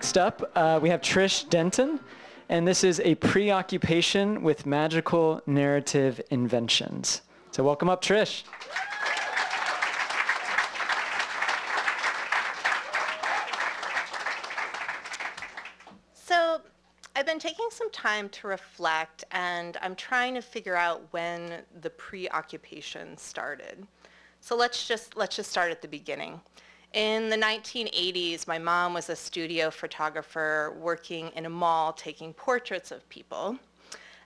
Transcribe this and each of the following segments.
Next up, we have Trish Denton, and this is a preoccupation with magical narrative inventions. So welcome up, Trish. So I've been taking some time to reflect, and I'm trying to figure out when the preoccupation started. So let's just start at the beginning. In the 1980s, my mom was a studio photographer working in a mall taking portraits of people.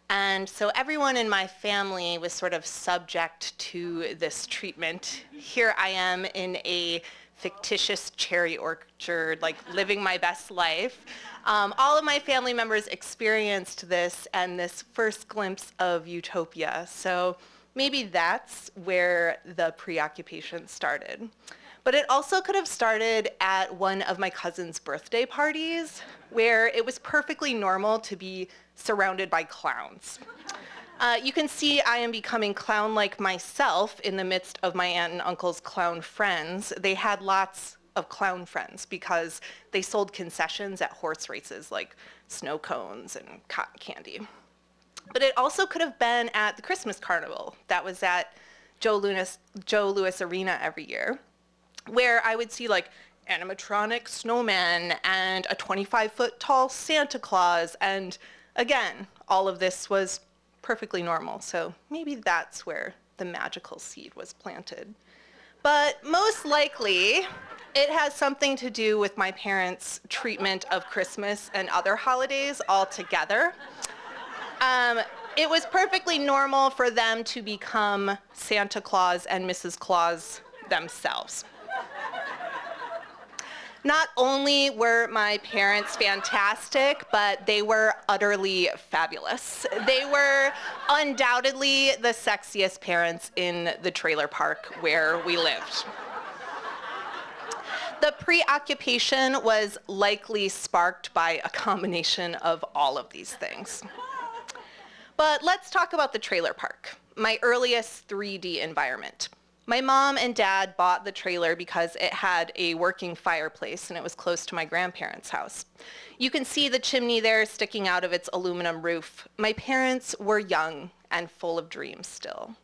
And so everyone in my family was sort of subject to this treatment. Here I am in a fictitious cherry orchard, like living my best life. All of my family members experienced this and this first glimpse of utopia. So maybe that's where the preoccupation started. But it also could have started at one of my cousin's birthday parties, where it was perfectly normal to be surrounded by clowns. You can see I am becoming clown-like myself in the midst of my aunt and uncle's clown friends. They had lots of clown friends because they sold concessions at horse races like snow cones and cotton candy. But it also could have been at the Christmas carnival that was at Joe Louis Arena every year, where I would see like animatronic snowmen and a 25-foot tall Santa Claus. And again, all of this was perfectly normal. So maybe that's where the magical seed was planted. But most likely, it has something to do with my parents' treatment of Christmas and other holidays altogether. It was perfectly normal for them to become Santa Claus and Mrs. Claus themselves. Not only were my parents fantastic, but they were utterly fabulous. They were undoubtedly the sexiest parents in the trailer park where we lived. The preoccupation was likely sparked by a combination of all of these things. But let's talk about the trailer park, my earliest 3D environment. My mom and dad bought the trailer because it had a working fireplace and it was close to my grandparents' house. You can see the chimney there sticking out of its aluminum roof. My parents were young and full of dreams still.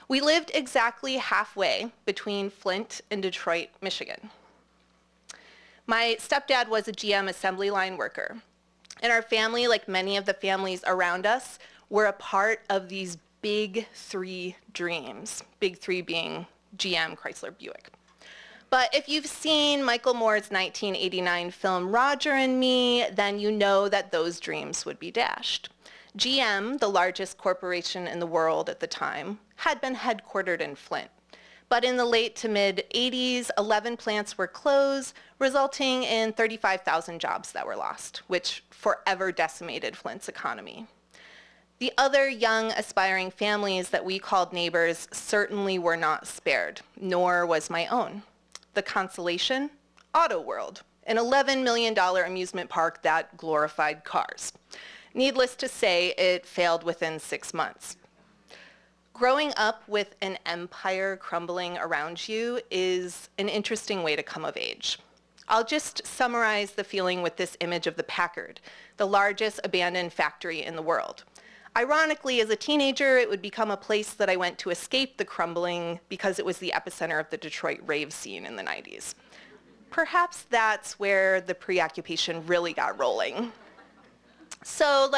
We lived exactly halfway between Flint and Detroit, Michigan. My stepdad was a GM assembly line worker, and our family, like many of the families around us, were a part of these big three dreams, big three being GM, Chrysler, Buick. But if you've seen Michael Moore's 1989 film Roger and Me, then you know that those dreams would be dashed. GM, the largest corporation in the world at the time, had been headquartered in Flint. But in the late to mid 80s, 11 plants were closed, resulting in 35,000 jobs that were lost, which forever decimated Flint's economy. The other young, aspiring families that we called neighbors certainly were not spared, nor was my own. The consolation? Auto World, an $11 million amusement park that glorified cars. Needless to say, it failed within 6 months. Growing up with an empire crumbling around you is an interesting way to come of age. I'll just summarize the feeling with this image of the Packard, the largest abandoned factory in the world. Ironically, as a teenager, it would become a place that I went to escape the crumbling because it was the epicenter of the Detroit rave scene in the 90s. Perhaps that's where the preoccupation really got rolling. So,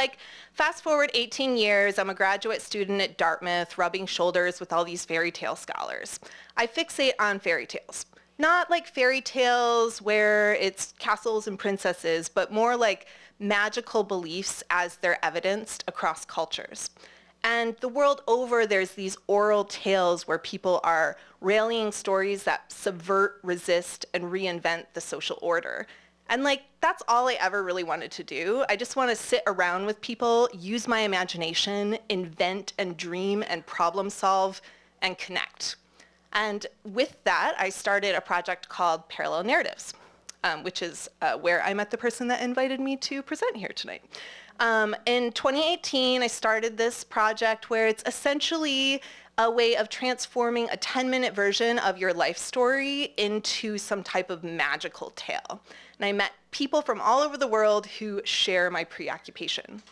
fast forward 18 years, I'm a graduate student at Dartmouth, rubbing shoulders with all these fairy tale scholars. I fixate on fairy tales. Not like fairy tales where it's castles and princesses, but more like magical beliefs as they're evidenced across cultures. And the world over, there's these oral tales where people are rallying stories that subvert, resist, and reinvent the social order. And that's all I ever really wanted to do. I just want to sit around with people, use my imagination, invent and dream and problem solve and connect. And with that, I started a project called Parallel Narratives, which is where I met the person that invited me to present here tonight. In 2018, I started this project where it's essentially a way of transforming a 10-minute version of your life story into some type of magical tale. And I met people from all over the world who share my preoccupation.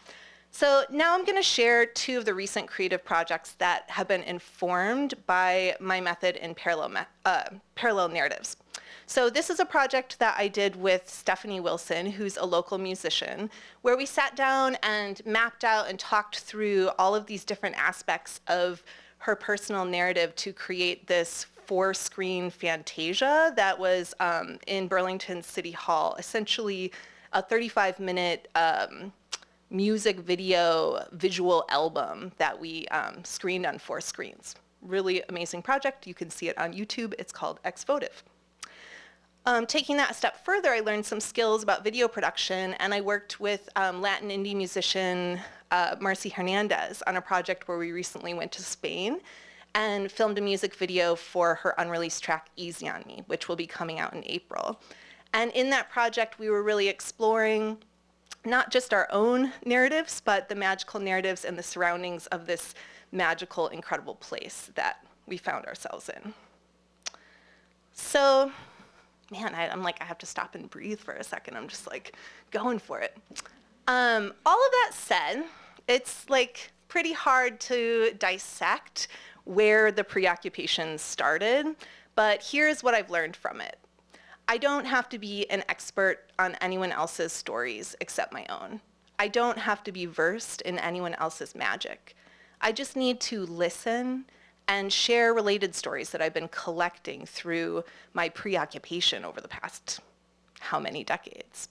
So now I'm going to share 2 of the recent creative projects that have been informed by my method in parallel narratives. So this is a project that I did with Stephanie Wilson, who's a local musician, where we sat down and mapped out and talked through all of these different aspects of her personal narrative to create this 4-screen fantasia that was in Burlington City Hall, essentially a 35-minute music video visual album that we screened on 4 screens. Really amazing project. You can see it on YouTube. It's called Exvotive. Taking that a step further, I learned some skills about video production, and I worked with Latin indie musician Marcy Hernandez on a project where we recently went to Spain and filmed a music video for her unreleased track Easy on Me, which will be coming out in April. And in that project, we were really exploring not just our own narratives, but the magical narratives and the surroundings of this magical, incredible place that we found ourselves in. So, man, I'm like, I have to stop and breathe for a second. I'm just like going for it. All of that said, it's like pretty hard to dissect where the preoccupation started, but here's what I've learned from it. I don't have to be an expert on anyone else's stories except my own. I don't have to be versed in anyone else's magic. I just need to listen and share related stories that I've been collecting through my preoccupation over the past how many decades.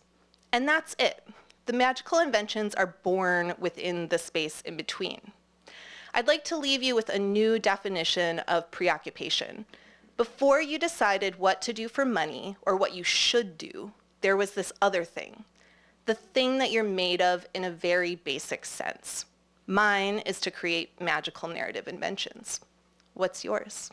And that's it. The magical inventions are born within the space in between. I'd like to leave you with a new definition of preoccupation. Before you decided what to do for money or what you should do, there was this other thing, the thing that you're made of in a very basic sense. Mine is to create magical narrative inventions. What's yours?